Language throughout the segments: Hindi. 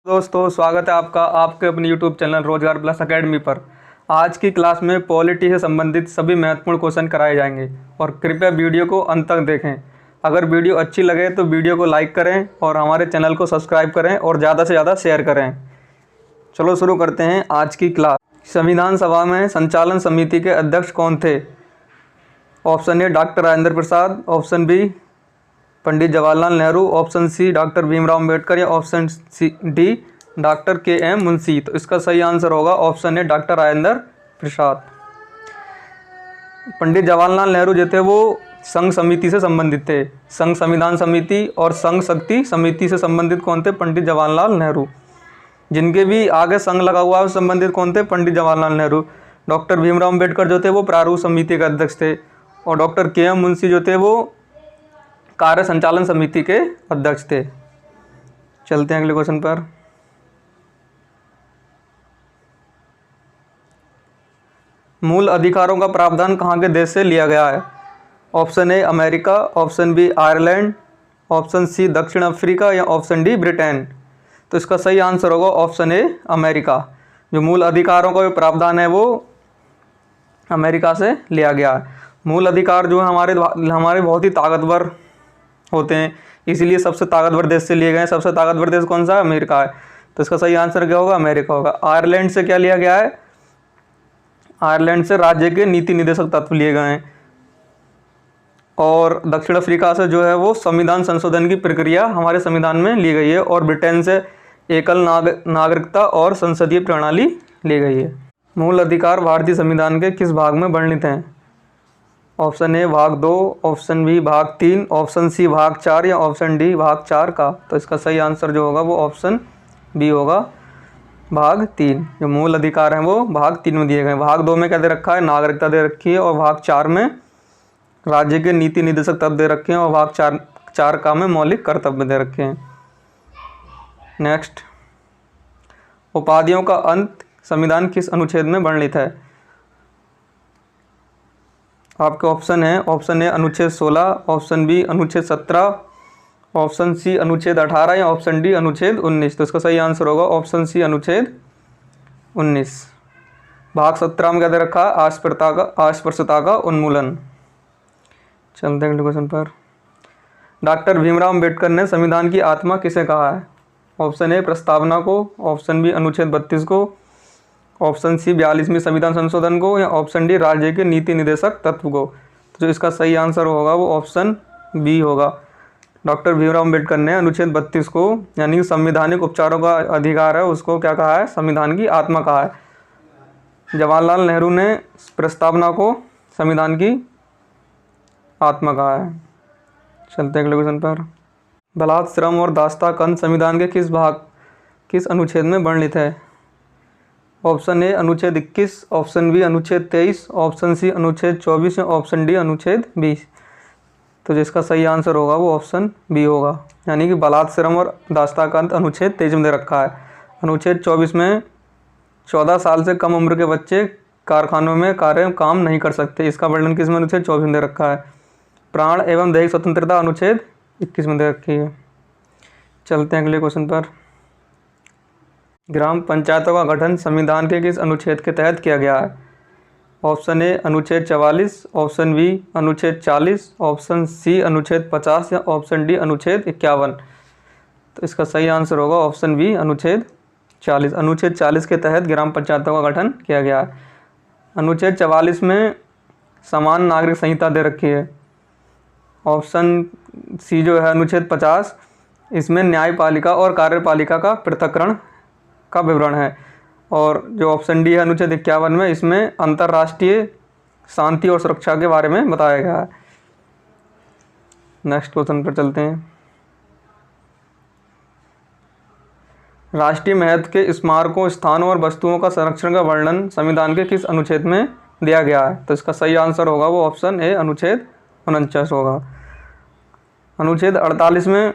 दोस्तों, स्वागत है आपका आपके अपने YouTube चैनल रोजगार प्लस एकेडमी पर। आज की क्लास में पॉलिटी से संबंधित सभी महत्वपूर्ण क्वेश्चन कराए जाएंगे और कृपया वीडियो को अंत तक देखें। अगर वीडियो अच्छी लगे तो वीडियो को लाइक करें और हमारे चैनल को सब्सक्राइब करें और ज़्यादा से ज़्यादा शेयर करें। चलो शुरू करते हैं आज की क्लास। संविधान सभा में संचालन समिति के अध्यक्ष कौन थे? Option A doctor Rajendra Prasad, option B Pandit Jawaharlal Nehru, option C doctor Bhimrao Ambedkar या option D doctor KM. Munshi. तो इसका सही आंसर होगा option A doctor Rajendra Prasad. Pandit Jawaharlal Nehru जो थे वो संघ समिति से संबंधित थे। संघ संविधान समिति और संघ शक्ति समिति से संबंधित कौन थे? पंडित जवाहरलाल नेहरू। जिनके भी आगे संघ लगा हुआ है उससे संबंधित कौन थे? पंडित जवाहरलाल नेहरू। डॉक्टर भीमराव अम्बेडकर जो थे वो प्रारूप समिति के अध्यक्ष थे और डॉक्टर के.एम. मुंशी जो थे वो कार्य संचालन समिति के अध्यक्ष थे। चलते हैं अगले क्वेश्चन पर। मूल अधिकारों का प्रावधान कहाँ के देश से लिया गया है? Option A America, option B Ireland, option C दक्षिण अफ्रीका या ऑप्शन डी ब्रिटेन। तो इसका सही आंसर होगा ऑप्शन ए अमेरिका। जो मूल अधिकारों का प्रावधान है वो अमेरिका से लिया गया है। मूल अधिकार जो है हमारे बहुत ही ताकतवर होते हैं, इसीलिए सबसे ताकतवर देश से लिए गए हैं। सबसे ताकतवर देश कौन सा है? अमेरिका है। तो इसका सही आंसर क्या होगा? अमेरिका होगा। आयरलैंड से क्या लिया गया है? आयरलैंड से राज्य के नीति निर्देशक तत्व लिए गए हैं। और दक्षिण अफ्रीका से जो है वो संविधान संशोधन की प्रक्रिया हमारे संविधान में ली गई है। और ब्रिटेन से एकल नागरिकता और संसदीय प्रणाली ली गई है। मूल अधिकार भारतीय संविधान के किस भाग में वर्णित हैं? ऑप्शन ए भाग 2, ऑप्शन बी भाग 3, ऑप्शन सी भाग 4 या ऑप्शन डी भाग 4 का। तो इसका सही आंसर जो होगा वो ऑप्शन बी होगा, भाग 3। जो मूल अधिकार हैं वो भाग 3 में दिए गए। भाग 2 में क्या दे रखा है? नागरिकता दे रखी है। और भाग 4 में राज्य के नीति निर्देशक तत्व दे रखे हैं। और भाग 4 का में मौलिक कर्तव्य दे रखे हैं। नेक्स्ट, उपाधियों का अंत संविधान किस अनुच्छेद में वर्णित है? आपके ऑप्शन है, ऑप्शन ए अनुच्छेद 16, ऑप्शन बी अनुच्छेद 17, ऑप्शन सी अनुच्छेद 18 या ऑप्शन डी अनुच्छेद 19। तो इसका सही आंसर होगा ऑप्शन सी अनुच्छेद 19। भाग 17 में क्या दे रखा है? अस्पृश्यता का उन्मूलन। चलते हैं अगले क्वेश्चन पर। डॉक्टर भीमराव अम्बेडकर ने संविधान की आत्मा किसे कहा है? ऑप्शन ए प्रस्तावना को, ऑप्शन बी अनुच्छेद 32 को, ऑप्शन सी 42वें संविधान संशोधन को या ऑप्शन डी राज्य के नीति निर्देशक तत्व को। तो जो इसका सही आंसर होगा वो ऑप्शन बी होगा। डॉक्टर भीमराव अम्बेडकर ने अनुच्छेद 32 को यानी संवैधानिक उपचारों का अधिकार है उसको क्या कहा है? संविधान की आत्मा कहा है। जवाहरलाल नेहरू ने प्रस्तावना को संविधान की आत्मा कहा है। चलते हैं अगले क्वेश्चन पर। बलात्, श्रम और दासता कंद संविधान के किस अनुच्छेद में वर्णित है? ऑप्शन ए अनुच्छेद 21, ऑप्शन बी अनुच्छेद 23, ऑप्शन सी अनुच्छेद 24 या ऑप्शन डी अनुच्छेद 20। तो जिसका सही आंसर होगा वो ऑप्शन बी होगा। यानी कि बलात्, श्रम और दासता का अंत अनुच्छेद 23 में दे रखा है। अनुच्छेद 24 में 14 साल से कम उम्र के बच्चे कारखानों में काम नहीं कर सकते। इसका वर्णन किस में? अनुच्छेद 24 में दे रखा है। प्राण एवं दैहिक स्वतंत्रता अनुच्छेद 21 में दे रखी है। चलते हैं अगले क्वेश्चन पर। ग्राम पंचायतों का गठन संविधान के किस अनुच्छेद के तहत किया गया है? ऑप्शन ए अनुच्छेद 44, ऑप्शन बी अनुच्छेद 40, ऑप्शन सी अनुच्छेद 50 या ऑप्शन डी अनुच्छेद 51। तो इसका सही आंसर होगा ऑप्शन बी अनुच्छेद 40। अनुच्छेद 40 के तहत ग्राम पंचायतों का गठन किया गया है। अनुच्छेद 44 में समान नागरिक संहिता दे रखी है। ऑप्शन सी जो है अनुच्छेद 50, इसमें न्यायपालिका और कार्यपालिका का पृथक्करण का विवरण है। और जो ऑप्शन डी है अनुच्छेद 51 में, इसमें अंतर्राष्ट्रीय शांति और सुरक्षा के बारे में बताया गया है। नेक्स्ट क्वेश्चन पर चलते हैं। राष्ट्रीय महत्व के स्मारकों, स्थानों और वस्तुओं का संरक्षण का वर्णन संविधान के किस अनुच्छेद में दिया गया है? तो इसका सही आंसर होगा वो ऑप्शन ए अनुच्छेद 49 होगा। अनुच्छेद 48 में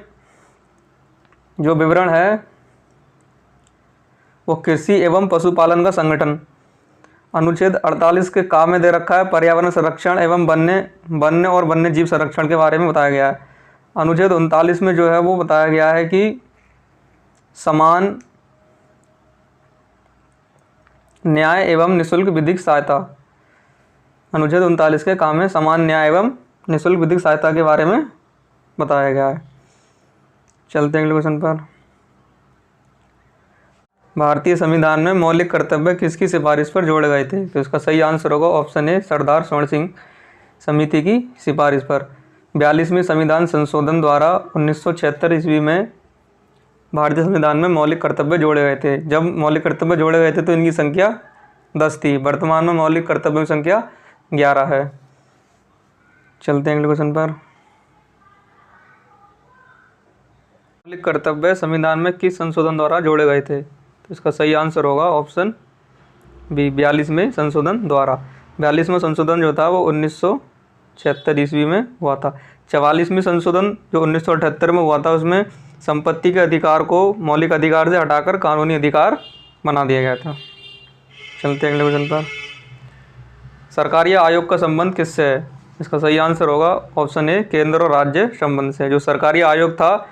जो विवरण है वो कृषि एवं पशुपालन का संगठन। अनुच्छेद 48 के का में दे रखा है पर्यावरण संरक्षण एवं वन्य और वन्य जीव संरक्षण के बारे में बताया गया है। अनुच्छेद 39 में जो है वो बताया गया है कि समान न्याय एवं निःशुल्क विधिक सहायता। अनुच्छेद 39 के काम में समान न्याय एवं निःशुल्क विधिक सहायता के बारे में बताया गया है। चलते हैं अगले क्वेश्चन पर। भारतीय संविधान में मौलिक कर्तव्य किसकी सिफारिश पर जोड़े गए थे? तो इसका सही आंसर होगा ऑप्शन ए, सरदार स्वर्ण सिंह समिति की सिफारिश पर। 42वें संविधान संशोधन द्वारा 1976 ईस्वी में भारतीय संविधान में मौलिक कर्तव्य जोड़े गए थे। जब मौलिक कर्तव्य जोड़े गए थे तो इनकी संख्या 10 थी। वर्तमान में मौलिक कर्तव्यों की संख्या 11 है। चलते हैं अगले क्वेश्चन पर। मौलिक कर्तव्य संविधान में किस संशोधन द्वारा जोड़े गए थे? तो इसका सही आंसर होगा ऑप्शन बी, 42वें संशोधन द्वारा। 42वां संशोधन जो था वो 1976 ईस्वी में हुआ था। 44वें संशोधन जो 1978 में हुआ था उसमें संपत्ति के अधिकार को मौलिक अधिकार से हटाकर कानूनी अधिकार बना दिया गया था। चलते हैं अगले क्वेश्चन पर। सरकारी आयोग का संबंध किससे है? इसका सही आंसर होगा ऑप्शन ए, केंद्र और राज्य संबंध से। जो सरकारी आयोग था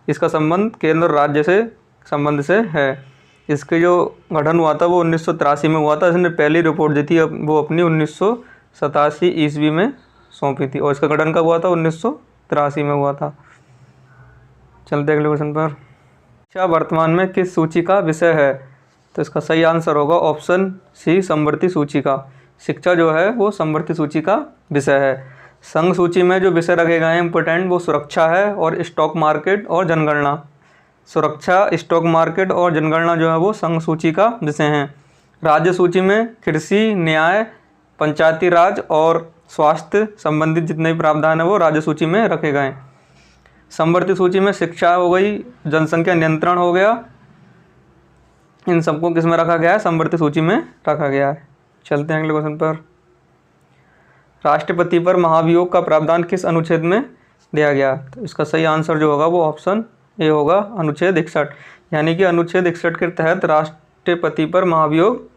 इसका संबंध केंद्र और राज्य से संबंध से है। इसके जो गठन हुआ था वो 1983 में हुआ था। इसने पहली रिपोर्ट जो थी वो अपनी 1987 ईस्वी में सौंपी थी और इसका गठन कब हुआ था? 1983 में हुआ था। चलते अगले क्वेश्चन पर। शिक्षा वर्तमान में किस सूची का विषय है? तो इसका सही आंसर होगा ऑप्शन सी, समवर्ती सूची का। शिक्षा जो है वो समवर्ती सूची का विषय है। संघ सूची में जो विषय रखे गए हैं इंपोर्टेंट वो सुरक्षा है और स्टॉक मार्केट और जनगणना। सुरक्षा, स्टॉक मार्केट और जनगणना जो है वो संघ सूची का विषय हैं। राज्य सूची में कृषि, न्याय, पंचायती राज और स्वास्थ्य संबंधित जितने भी प्रावधान है वो राज्य सूची में रखे गए हैं। समवर्ती सूची में शिक्षा हो गई, जनसंख्या नियंत्रण हो गया, इन सबको किस में रखा गया है? समवर्ती सूची में रखा गया है। चलते हैं अगले क्वेश्चन पर। राष्ट्रपति पर महाभियोग का प्रावधान किस अनुच्छेद में दिया गया? तो इसका सही आंसर जो होगा वो ऑप्शन ए होगा, अनुच्छेद 61। यानी कि अनुच्छेद 61 के तहत राष्ट्रपति पर महाभियोग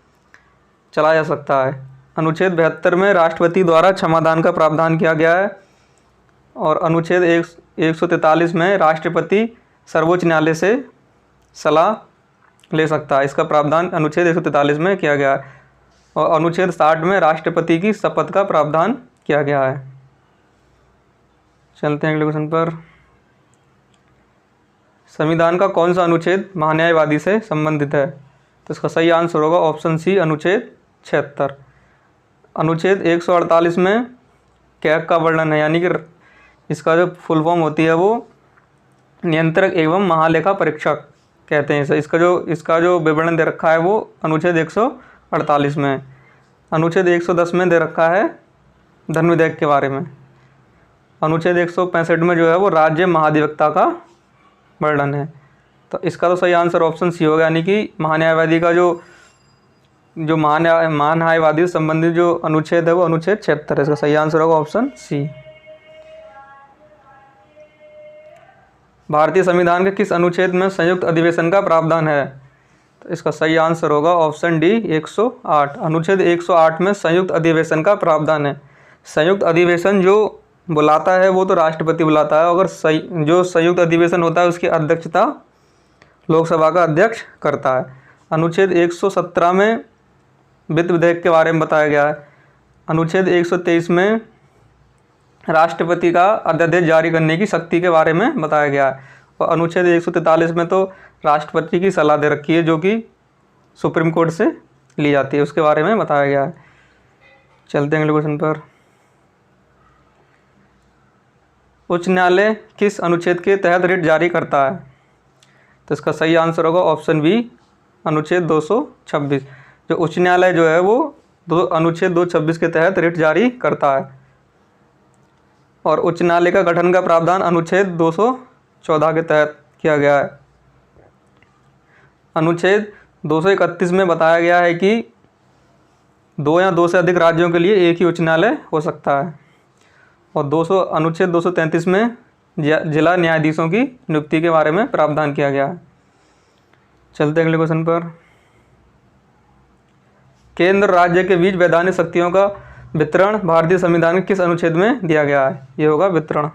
चलाया जा सकता है। अनुच्छेद 72 में राष्ट्रपति द्वारा क्षमादान का प्रावधान किया गया है और अनुच्छेद 143 में राष्ट्रपति सर्वोच्च न्यायालय से सलाह ले सकता है। इसका प्रावधान अनुच्छेद 143 में किया गया है और अनुच्छेद 60 में राष्ट्रपति की शपथ का प्रावधान किया गया है। चलते हैं अगले क्वेश्चन पर। संविधान का कौन सा अनुच्छेद महान्यायवादी से संबंधित है? तो इसका सही आंसर होगा ऑप्शन सी, अनुच्छेद 76। अनुच्छेद 148 में कैग का वर्णन है, यानी कि इसका जो फुल फॉर्म होती है वो नियंत्रक एवं महालेखा परीक्षक कहते हैं। इसका जो विवरण दे रखा है वो अनुच्छेद 148 में। अनुच्छेद 110 में दे रखा है धन विधेयक के बारे में। अनुच्छेद 165 में जो है वो राज्य महाधिवक्ता का वर्णन है। तो इसका तो सही आंसर ऑप्शन सी होगा, यानी कि महान्यायवादी का जो महान्यायवादी से संबंधित जो अनुच्छेद है वो अनुच्छेद 76 है। इसका सही आंसर होगा ऑप्शन सी। भारतीय संविधान के किस अनुच्छेद में संयुक्त अधिवेशन का प्रावधान है? तो इसका सही आंसर होगा ऑप्शन डी, 108। अनुच्छेद 108 में संयुक्त अधिवेशन का प्रावधान है। संयुक्त अधिवेशन जो बुलाता है वो तो राष्ट्रपति बुलाता है, अगर जो संयुक्त अधिवेशन होता है उसकी अध्यक्षता लोकसभा का अध्यक्ष करता है। अनुच्छेद 117 में वित्त विधेयक के बारे में बताया गया है। अनुच्छेद 123 में राष्ट्रपति का अध्यादेश जारी करने की शक्ति के बारे में बताया गया है और अनुच्छेद 143 में तो राष्ट्रपति की सलाह दे रखी है जो कि सुप्रीम कोर्ट से ली जाती है, उसके बारे में बताया गया है। चलते हैं अगले क्वेश्चन पर। उच्च न्यायालय किस अनुच्छेद के तहत रिट जारी करता है? तो इसका सही आंसर होगा ऑप्शन बी, अनुच्छेद 226। जो उच्च न्यायालय जो है वो अनुच्छेद 226 के तहत रिट जारी करता है और उच्च न्यायालय का गठन का प्रावधान अनुच्छेद 214 के तहत किया गया है। अनुच्छेद 231 में बताया गया है कि 2 या 2 से अधिक राज्यों के लिए एक ही उच्च न्यायालय हो सकता है और अनुच्छेद 233 में जिला न्यायाधीशों की नियुक्ति के बारे में प्रावधान किया गया है। चलते अगले क्वेश्चन पर। केंद्र राज्य के बीच वैधानिक शक्तियों का वितरण भारतीय संविधान के किस अनुच्छेद में दिया गया है? ये होगा वितरण।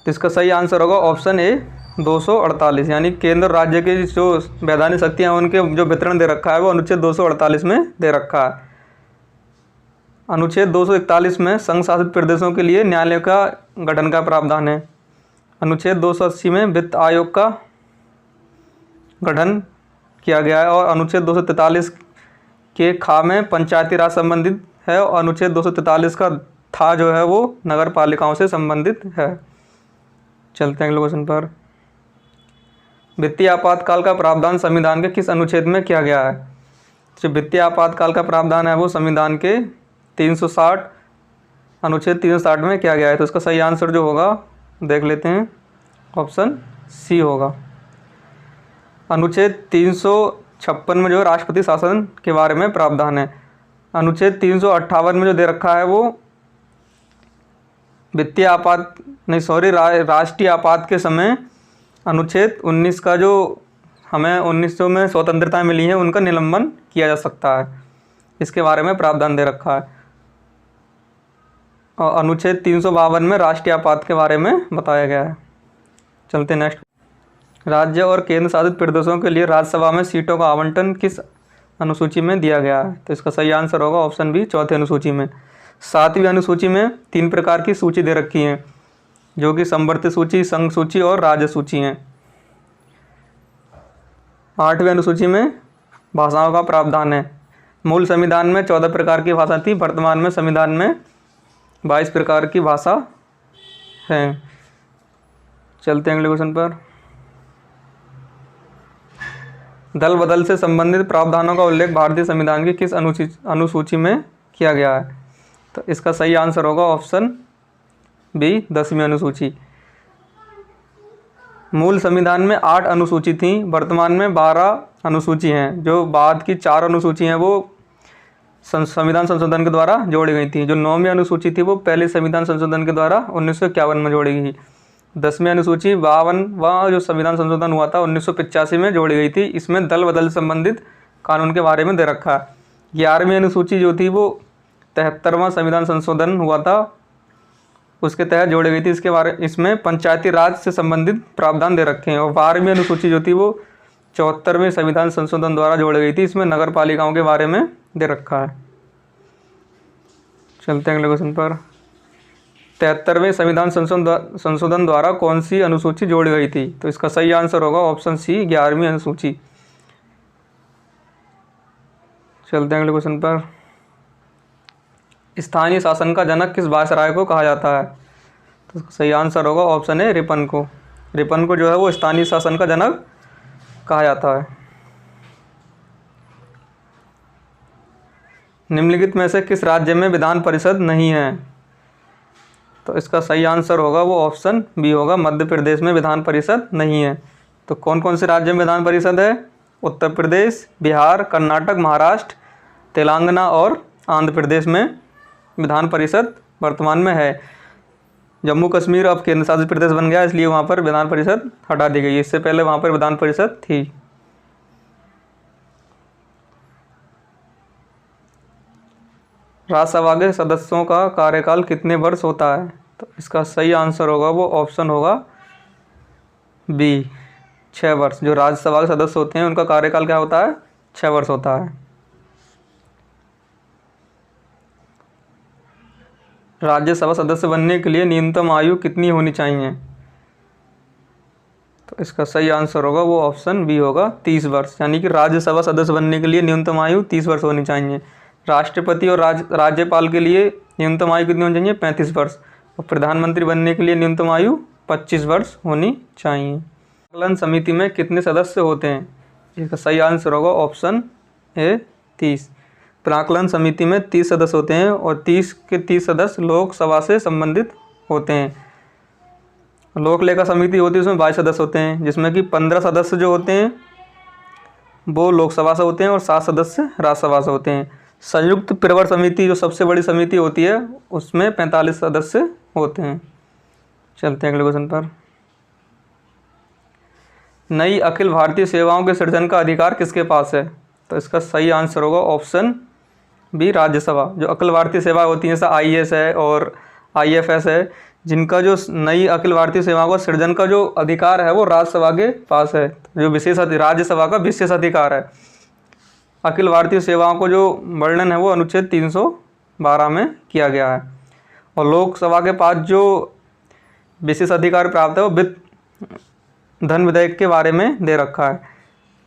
तो इसका सही आंसर होगा ऑप्शन ए 248, यानी केंद्र और राज्य की जो वैधानिक शक्तियाँ हैं उनके जो वितरण दे रखा है वो अनुच्छेद 248 में दे रखा है। अनुच्छेद 241 में संघ शासित प्रदेशों के लिए न्यायालय का गठन का प्रावधान है। अनुच्छेद 280 में वित्त आयोग का गठन किया गया है और अनुच्छेद 243 के खा में पंचायती राज संबंधित है और अनुच्छेद 243 का था जो है वो नगर पालिकाओं से संबंधित है। चलते हैं अगले क्वेश्चन पर। वित्तीय आपातकाल का प्रावधान संविधान के किस अनुच्छेद में किया गया है? जो वित्तीय आपातकाल का प्रावधान है वो संविधान के 360 अनुच्छेद 360 में किया गया है। तो इसका सही आंसर जो होगा देख लेते हैं, ऑप्शन सी होगा। अनुच्छेद 356 में जो राष्ट्रपति शासन के बारे में प्रावधान है। अनुच्छेद 358 में जो दे रखा है वो राष्ट्रीय आपात के समय अनुच्छेद 19 का जो हमें 1900 में स्वतंत्रता मिली है उनका निलंबन किया जा सकता है, इसके बारे में प्रावधान दे रखा है। और अनुच्छेद 352 में राष्ट्रीय आपात के बारे में बताया गया है। चलते नेक्स्ट। राज्य और केंद्र शासित प्रदेशों के लिए राज्यसभा में सीटों का आवंटन किस अनुसूची में दिया गया है? तो इसका सही आंसर होगा ऑप्शन बी, चौथी अनुसूची में। 7वीं अनुसूची में 3 प्रकार की सूची दे रखी है, जो कि संवर्धित सूची, संघ सूची और राज्य सूची हैं। 8वीं अनुसूची में भाषाओं का प्रावधान है। मूल संविधान में 14 प्रकार की भाषा थी, वर्तमान में संविधान में 22 प्रकार की भाषा है। चलते हैं अगले क्वेश्चन पर। दल बदल से संबंधित प्रावधानों का उल्लेख भारतीय संविधान की किस अनुसूची में किया गया है? तो इसका सही आंसर होगा ऑप्शन बी, 10वीं अनुसूची। मूल संविधान में 8 अनुसूची थी, वर्तमान में 12 अनुसूची हैं। जो बाद की 4 अनुसूची हैं वो संविधान संशोधन के द्वारा जोड़ी गई थी। जो 9वीं अनुसूची थी वो पहले संविधान संशोधन के द्वारा 1951 में जोड़ी गई। 10वीं अनुसूची 52वां जो संविधान संशोधन हुआ था 1985 में जोड़ी गई थी। इसमें दल बदल संबंधित कानून के बारे में दे रखा है। 11वीं अनुसूची जो थी वो 73वां संविधान संशोधन हुआ था, उसके तहत जोड़ी गई थी। इसमें पंचायती राज से संबंधित प्रावधान दे रखे हैं। और 12वीं अनुसूची जो थी वो 74वें संविधान संशोधन द्वारा जोड़ी गई थी। इसमें नगर पालिकाओं के बारे में दे रखा है। चलते हैं अगले क्वेश्चन पर। 73वें संविधान संशोधन द्वारा कौन सी अनुसूची जोड़ी गई थी? तो इसका सही आंसर होगा ऑप्शन सी, 11वीं अनुसूची। चलते हैं अगले क्वेश्चन पर। स्थानीय शासन का जनक किस वायसराय को कहा जाता है? तो इसका सही आंसर होगा ऑप्शन ए, रिपन को। रिपन को जो है वो स्थानीय शासन का जनक कहा जाता है। निम्नलिखित में से किस राज्य में विधान परिषद नहीं है? तो इसका सही आंसर होगा वो ऑप्शन बी होगा, मध्य प्रदेश में विधान परिषद नहीं है। तो कौन कौन से राज्य में विधान परिषद है? उत्तर प्रदेश, बिहार, कर्नाटक, महाराष्ट्र, तेलंगाना और आंध्र प्रदेश में विधान परिषद वर्तमान में है। जम्मू कश्मीर अब केंद्र शासित प्रदेश बन गया, इसलिए वहाँ पर विधान परिषद हटा दी गई। इससे पहले वहाँ पर विधान परिषद थी। राज्यसभा के सदस्यों का कार्यकाल कितने वर्ष होता है? तो इसका सही आंसर होगा वो ऑप्शन होगा बी, 6 वर्ष। जो राज्यसभा के सदस्य होते हैं उनका कार्यकाल क्या होता है? 6 वर्ष होता है। राज्यसभा सदस्य बनने के लिए न्यूनतम आयु कितनी होनी चाहिए? तो इसका सही आंसर होगा वो ऑप्शन बी होगा, 30 वर्ष। यानी कि राज्यसभा सदस्य बनने के लिए न्यूनतम आयु 30 वर्ष होनी चाहिए। राष्ट्रपति और राज्यपाल के लिए न्यूनतम आयु कितनी होनी चाहिए? 35 वर्ष। और प्रधानमंत्री बनने के लिए न्यूनतम आयु 25 वर्ष होनी चाहिए। आकलन समिति में कितने सदस्य होते हैं? इसका सही आंसर होगा ऑप्शन ए, 30। प्राक्कलन समिति में 30 सदस्य होते हैं और 30 के 30 सदस्य लोकसभा से संबंधित होते हैं। लोक लेखा समिति होती है उसमें 22 सदस्य होते हैं, जिसमें कि 15 सदस्य जो होते हैं वो लोकसभा से होते हैं और 7 सदस्य राज्यसभा से होते हैं। संयुक्त प्रवर समिति जो सबसे बड़ी समिति होती है उसमें 45 सदस्य होते हैं। चलते हैं अगले क्वेश्चन पर। नई अखिल भारतीय सेवाओं के सृजन का अधिकार किसके पास है? तो इसका सही आंसर होगा ऑप्शन बी, राज्यसभा। जो अखिल भारतीय सेवा होती हैं जैसे IAS है और IFS है, जिनका जो नई अखिल भारतीय सेवाओं का सृजन का जो अधिकार है वो राज्यसभा के पास है। जो राज्यसभा का विशेष अधिकार है। अखिल भारतीय सेवाओं को जो वर्णन है वो अनुच्छेद 312 में किया गया है। और लोकसभा के पास जो विशेष अधिकार प्राप्त है वो धन विधेयक के बारे में दे रखा है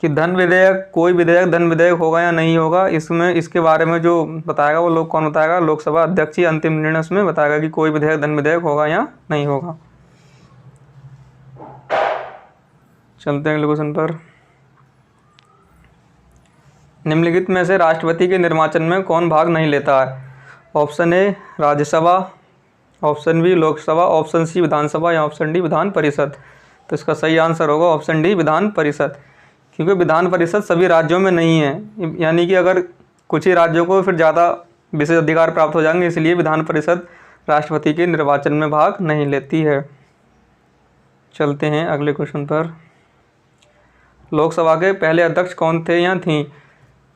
कि धन विधेयक, कोई विधेयक धन विधेयक होगा या नहीं होगा, इसमें इसके बारे में जो बताएगा वो लोग कौन बताएगा, लोकसभा अध्यक्ष ही अंतिम निर्णय उसमें बताएगा कि कोई विधेयक धन विधेयक होगा या नहीं होगा। चलते हैं अगले क्वेश्चन पर। निम्नलिखित में से राष्ट्रपति के निर्वाचन में कौन भाग नहीं लेता है? Option A Rajya Sabha, option B Lok Sabha, option C Vidhan Sabha या ऑप्शन डी विधान परिषद। तो इसका सही आंसर होगा ऑप्शन डी विधान परिषद, क्योंकि विधान परिषद सभी राज्यों में नहीं है, यानी कि अगर कुछ ही राज्यों को फिर ज़्यादा विशेष अधिकार प्राप्त हो जाएंगे, इसलिए विधान परिषद राष्ट्रपति के निर्वाचन में भाग नहीं लेती है। चलते हैं अगले क्वेश्चन पर। लोकसभा के पहले अध्यक्ष कौन थे या थीं?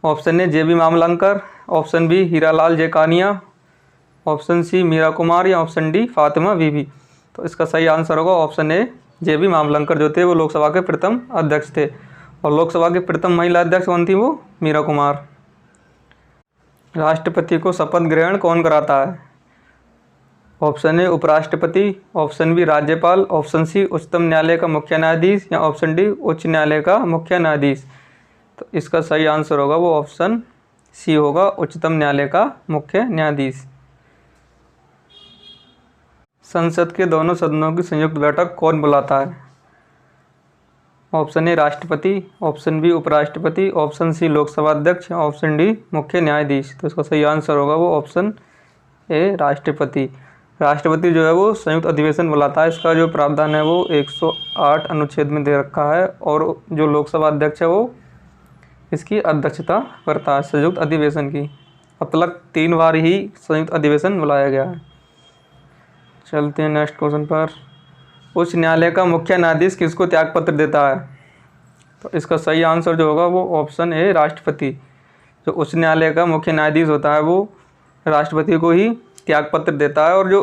Option A JB. Mavalankar, option B Hiralal Kania, option C Meira Kumar या ऑप्शन डी फातिमा बीबी। तो इसका सही आंसर होगा ऑप्शन ए जे.बी. मामलंकर जो थे वो लोकसभा के प्रथम अध्यक्ष थे। और लोकसभा की प्रथम महिला अध्यक्ष कौन थी? वो मीरा कुमार। राष्ट्रपति को शपथ ग्रहण कौन कराता है? ऑप्शन ए उपराष्ट्रपति, ऑप्शन बी राज्यपाल, ऑप्शन सी उच्चतम न्यायालय का मुख्य न्यायाधीश या ऑप्शन डी उच्च न्यायालय का मुख्य न्यायाधीश। तो इसका सही आंसर होगा वो ऑप्शन सी होगा, उच्चतम न्यायालय का मुख्य न्यायाधीश। संसद के दोनों सदनों की संयुक्त बैठक कौन बुलाता है? ऑप्शन ए राष्ट्रपति, ऑप्शन बी उपराष्ट्रपति, ऑप्शन सी लोकसभा अध्यक्ष, ऑप्शन डी मुख्य न्यायाधीश। तो इसका सही आंसर होगा वो ऑप्शन ए राष्ट्रपति। राष्ट्रपति जो है वो संयुक्त अधिवेशन बुलाता है। इसका जो प्रावधान है वो 108 अनुच्छेद में दे रखा है। और जो लोकसभा अध्यक्ष है वो इसकी अध्यक्षता करता है संयुक्त अधिवेशन की। अब तक 3 बार ही संयुक्त अधिवेशन बुलाया गया है। चलते हैं नेक्स्ट क्वेश्चन पर। उच्च न्यायालय का मुख्य न्यायाधीश किसको त्यागपत्र देता है? तो इसका सही आंसर जो होगा वो ऑप्शन ए राष्ट्रपति। जो उच्च न्यायालय का मुख्य न्यायाधीश होता है वो राष्ट्रपति को ही त्यागपत्र देता है। और जो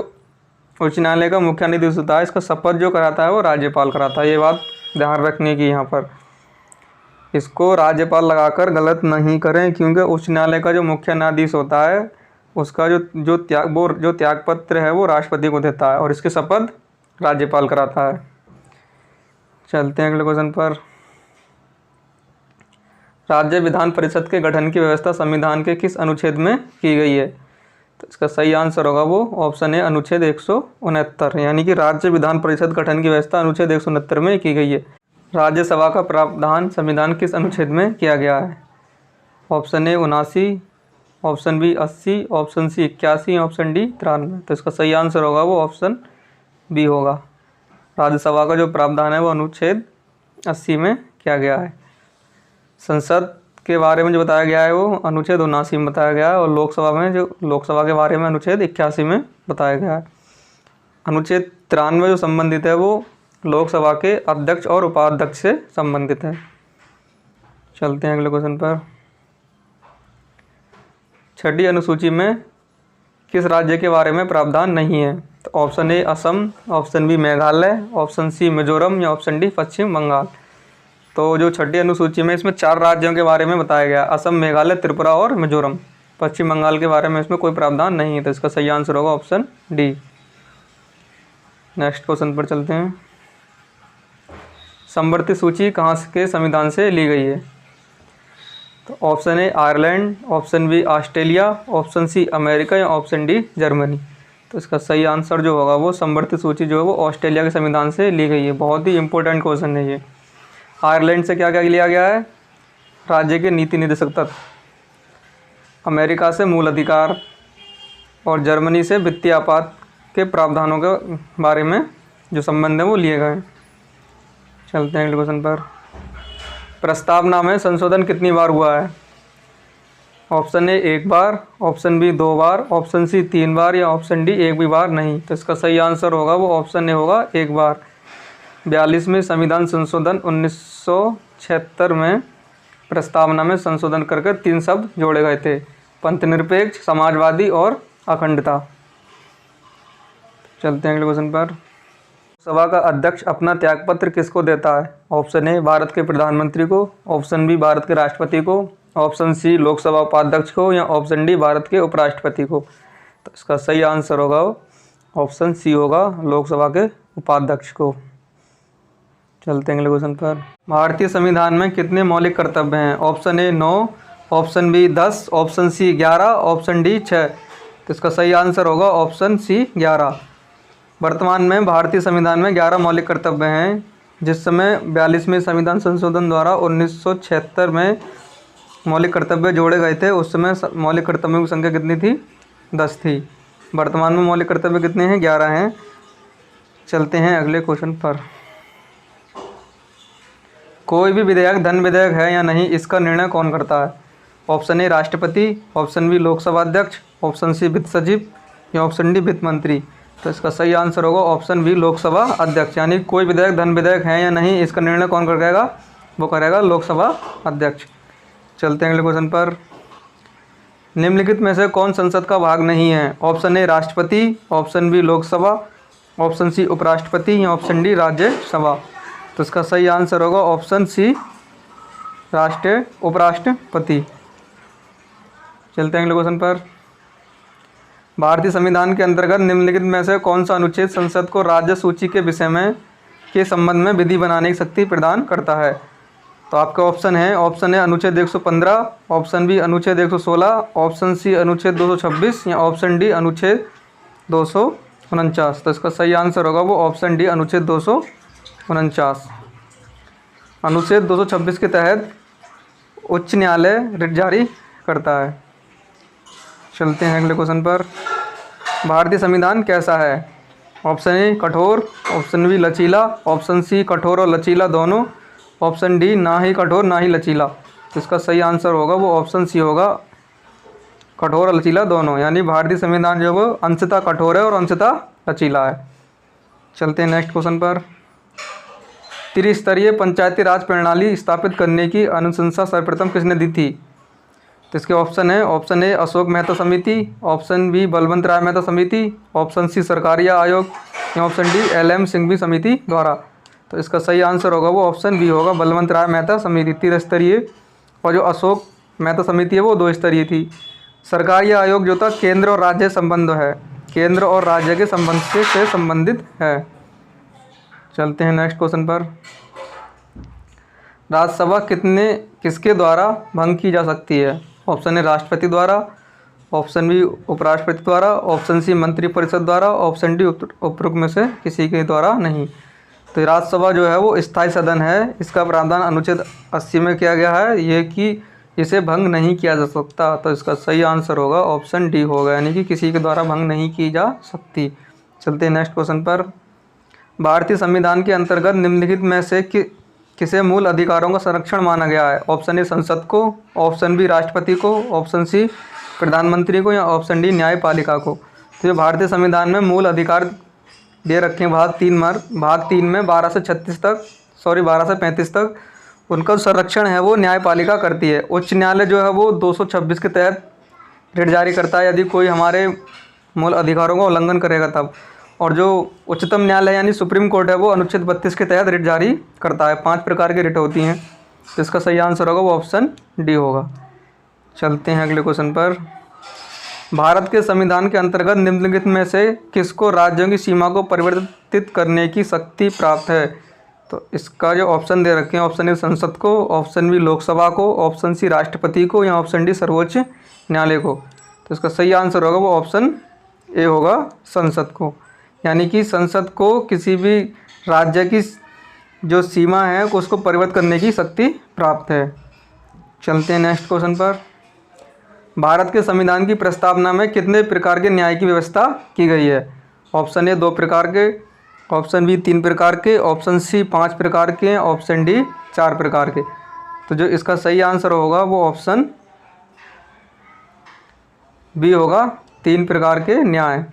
उच्च न्यायालय का मुख्य न्यायाधीश होता है इसका शपथ जो कराता है वो राज्यपाल कराता है। ये बात ध्यान रखने की यहाँ पर, इसको राज्यपाल लगाकर गलत नहीं करें, क्योंकि उच्च न्यायालय का जो मुख्य न्यायाधीश होता है उसका जो त्यागपत्र है वो राष्ट्रपति को देता है और इसकी शपथ राज्यपाल कराता है। चलते हैं अगले क्वेश्चन पर। राज्य विधान परिषद के गठन की व्यवस्था संविधान के किस अनुच्छेद में की गई है? तो इसका सही आंसर होगा वो ऑप्शन है अनुच्छेद 169, यानी कि राज्य विधान परिषद गठन की व्यवस्था अनुच्छेद 169 में की गई है। राज्यसभा का प्रावधान संविधान किस अनुच्छेद में किया गया है? Option A 79, option B 80, option C 81, option D 93। तो इसका सही आंसर होगा वो ऑप्शन बी होगा। राज्यसभा का जो प्रावधान है वो अनुच्छेद 80 में किया गया है। संसद के बारे में जो बताया गया है वो अनुच्छेद 79 में बताया गया है। और लोकसभा के बारे में अनुच्छेद 81 में बताया गया है। अनुच्छेद 93 जो संबंधित है वो लोकसभा के अध्यक्ष और उपाध्यक्ष से संबंधित है। चलते हैं अगले क्वेश्चन पर। छठी अनुसूची में किस राज्य के बारे में प्रावधान नहीं है? तो option A Assam, option B Meghalaya, option C Mizoram या ऑप्शन डी पश्चिम बंगाल। तो जो छठी अनुसूची में इसमें 4 राज्यों के बारे में बताया गया, असम, मेघालय, त्रिपुरा और मिजोरम। पश्चिम बंगाल के बारे में इसमें कोई प्रावधान नहीं है, तो इसका सही आंसर होगा ऑप्शन डी। नेक्स्ट क्वेश्चन पर चलते हैं। समवर्ती सूची कहाँ के संविधान से ली गई है? तो option A Ireland, option B Australia, option C America या ऑप्शन डी जर्मनी। तो इसका सही आंसर जो होगा वो समवर्ती सूची जो है वो ऑस्ट्रेलिया के संविधान से ली गई है। बहुत ही इंपॉर्टेंट क्वेश्चन है ये। आयरलैंड से क्या क्या लिया गया है? राज्य के नीति निर्देशक तत्व, अमेरिका से मूल अधिकार और जर्मनी से वित्तीय आपात के प्रावधानों के बारे में जो संबंध है वो लिए गए। चलते हैं अगले क्वेश्चन पर। प्रस्तावना में संशोधन कितनी बार हुआ है? ऑप्शन ए 1 बार, ऑप्शन बी 2 बार, ऑप्शन सी 3 बार या ऑप्शन डी 1 भी बार नहीं। तो इसका सही आंसर होगा वो ऑप्शन ए होगा 1 बार। 42वें संविधान संशोधन 1976 में प्रस्तावना में संशोधन करके 3 शब्द जोड़े गए थे, पंथ निरपेक्ष, समाजवादी और अखंडता। चलते हैं अगले क्वेश्चन पर। सभा का अध्यक्ष अपना त्यागपत्र किसको देता है? ऑप्शन ए भारत के प्रधानमंत्री को, ऑप्शन बी भारत के राष्ट्रपति को, ऑप्शन सी लोकसभा उपाध्यक्ष को, या ऑप्शन डी भारत के उपराष्ट्रपति को। तो इसका सही आंसर होगा ऑप्शन सी होगा, लोकसभा के उपाध्यक्ष को। चलते हैं अगले क्वेश्चन पर। भारतीय संविधान में कितने मौलिक कर्तव्य हैं? Option A 9, option B 10, option C 11, option D 6। तो इसका सही आंसर होगा ऑप्शन सी 11। वर्तमान में भारतीय संविधान में 11 मौलिक कर्तव्य हैं। जिस समय 42वें संविधान संशोधन द्वारा 1976 में मौलिक कर्तव्य जोड़े गए थे, उस समय मौलिक कर्तव्यों की संख्या कितनी थी? 10 थी। वर्तमान में मौलिक कर्तव्य कितने हैं? 11 हैं। चलते हैं अगले क्वेश्चन पर। कोई भी विधेयक धन विधेयक है या नहीं, इसका निर्णय कौन करता है? ऑप्शन ए राष्ट्रपति, ऑप्शन बी लोकसभा अध्यक्ष, ऑप्शन सी वित्त सचिव, या ऑप्शन डी वित्त मंत्री। तो इसका सही आंसर होगा ऑप्शन बी लोकसभा अध्यक्ष। यानी कोई विधेयक धन विधेयक है या नहीं, इसका निर्णय कौन करेगा? वो करेगा लोकसभा अध्यक्ष। चलते हैं अगले क्वेश्चन पर। निम्नलिखित में से कौन संसद का भाग नहीं है? ऑप्शन ए राष्ट्रपति, ऑप्शन बी लोकसभा, ऑप्शन सी उपराष्ट्रपति, या ऑप्शन डी राज्यसभा। तो इसका सही आंसर होगा ऑप्शन सी उपराष्ट्रपति। चलते हैं अगले क्वेश्चन पर। भारतीय संविधान के अंतर्गत निम्नलिखित में से कौन सा अनुच्छेद संसद को राज्य सूची के विषय में के संबंध में विधि बनाने की शक्ति प्रदान करता है? तो आपके ऑप्शन है, ऑप्शन ए अनुच्छेद 115, ऑप्शन बी अनुच्छेद 116, ऑप्शन सी अनुच्छेद 226, या ऑप्शन डी अनुच्छेद 249। तो इसका सही आंसर होगा वो ऑप्शन डी अनुच्छेद 249। अनुच्छेद 226 के तहत उच्च न्यायालय रिट जारी करता है। चलते हैं अगले क्वेश्चन पर। भारतीय संविधान कैसा है? ऑप्शन ए कठोर, ऑप्शन बी लचीला, ऑप्शन सी कठोर और लचीला दोनों, ऑप्शन डी ना ही कठोर ना ही लचीला। तो इसका सही आंसर होगा वो ऑप्शन सी होगा, कठोर और लचीला दोनों। यानी भारतीय संविधान जो है वो अंशतः कठोर है और अंशतः लचीला है। चलते हैं नेक्स्ट क्वेश्चन पर। त्रिस्तरीय पंचायती राज प्रणाली स्थापित करने की अनुशंसा सर्वप्रथम किसने दी थी? तो इसके ऑप्शन है, ऑप्शन ए अशोक मेहता समिति, ऑप्शन बी बलवंत राय मेहता समिति, ऑप्शन सी सरकारिया आयोग, या ऑप्शन डी एल.एम. सिंघवी समिति द्वारा। तो इसका सही आंसर होगा वो ऑप्शन बी होगा, बलवंत राय मेहता समिति त्रिस्तरीय। और जो अशोक मेहता समिति है वो 2 स्तरीय थी। सरकारिया आयोग जो था केंद्र और राज्य संबंध है, केंद्र और राज्य के संबंध से संबंधित है। चलते हैं नेक्स्ट क्वेश्चन पर। राज्यसभा किसके द्वारा भंग की जा सकती है? ऑप्शन ए राष्ट्रपति द्वारा, ऑप्शन बी उपराष्ट्रपति द्वारा, ऑप्शन सी मंत्रिपरिषद द्वारा, ऑप्शन डी उपरोक्त में से किसी के द्वारा नहीं। तो राज्यसभा जो है वो स्थायी सदन है। इसका प्रावधान अनुच्छेद 80 में किया गया है, ये कि इसे भंग नहीं किया जा सकता। तो इसका सही आंसर होगा ऑप्शन डी होगा, यानी कि किसी के द्वारा भंग नहीं की जा सकती। चलते हैं नेक्स्ट क्वेश्चन पर। भारतीय संविधान के अंतर्गत निम्नलिखित में से किसे मूल अधिकारों का संरक्षण माना गया है? ऑप्शन ए संसद को, ऑप्शन बी राष्ट्रपति को, ऑप्शन सी प्रधानमंत्री को, या ऑप्शन डी न्यायपालिका को। तो जो भारतीय संविधान में मूल अधिकार दे रखे हैं भाग 3 में 12 से 35 तक उनका संरक्षण है वो न्यायपालिका करती है। उच्च न्यायालय जो है वो 226 के तहत रिट जारी करता है यदि कोई हमारे मूल अधिकारों का उल्लंघन करेगा तब। और जो उच्चतम न्यायालय यानी सुप्रीम कोर्ट है वो अनुच्छेद 32 के तहत रिट जारी करता है। 5 प्रकार की रिट होती हैं। तो इसका सही आंसर होगा वो ऑप्शन डी होगा। चलते हैं अगले क्वेश्चन पर। भारत के संविधान के अंतर्गत निम्नलिखित में से किसको राज्यों की सीमा को परिवर्तित करने की शक्ति प्राप्त है? तो इसका जो ऑप्शन दे रखे हैं, ऑप्शन ए संसद को, ऑप्शन बी लोकसभा को, ऑप्शन सी राष्ट्रपति को, या ऑप्शन डी सर्वोच्च न्यायालय को। तो इसका सही आंसर होगा वो ऑप्शन ए होगा, संसद को। यानी कि संसद को किसी भी राज्य की जो सीमा है उसको परिवर्तित करने की शक्ति प्राप्त है। चलते हैं नेक्स्ट क्वेश्चन पर। भारत के संविधान की प्रस्तावना में कितने प्रकार के न्याय की व्यवस्था की गई है? ऑप्शन ए 2 प्रकार के, ऑप्शन बी 3 प्रकार के, ऑप्शन सी 5 प्रकार के, ऑप्शन डी 4 प्रकार के। तो जो इसका सही आंसर होगा वो ऑप्शन बी होगा, 3 प्रकार के न्याय।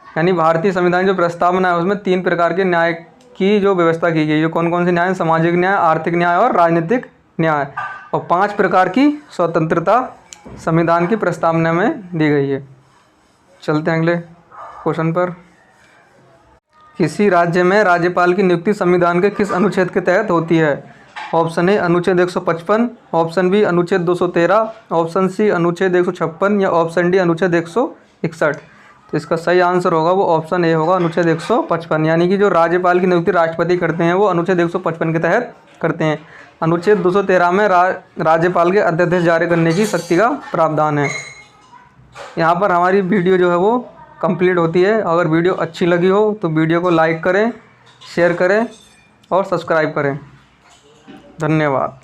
यानी भारतीय संविधान जो प्रस्तावना है उसमें 3 प्रकार के न्याय की जो व्यवस्था की गई है। कौन कौन से न्याय? सामाजिक न्याय, आर्थिक न्याय और राजनीतिक न्याय। और 5 प्रकार की स्वतंत्रता संविधान की प्रस्तावना में दी गई है। चलते हैं अगले क्वेश्चन पर। किसी राज्य में राज्यपाल की नियुक्ति संविधान के किस अनुच्छेद के तहत होती है? ऑप्शन ए अनुच्छेद 155, ऑप्शन बी अनुच्छेद 213, ऑप्शन सी अनुच्छेद 156 या ऑप्शन डी अनुच्छेद 161। तो इसका सही आंसर होगा वो ऑप्शन ए होगा, अनुच्छेद 155। यानी कि जो राज्यपाल की नियुक्ति राष्ट्रपति करते हैं वो अनुच्छेद 155 के तहत करते हैं। अनुच्छेद 213 में राज्यपाल के अध्यादेश जारी करने की शक्ति का प्रावधान है। यहाँ पर हमारी वीडियो जो है वो कंप्लीट होती है। अगर वीडियो अच्छी लगी हो तो वीडियो को लाइक करें, शेयर करें और सब्सक्राइब करें। धन्यवाद।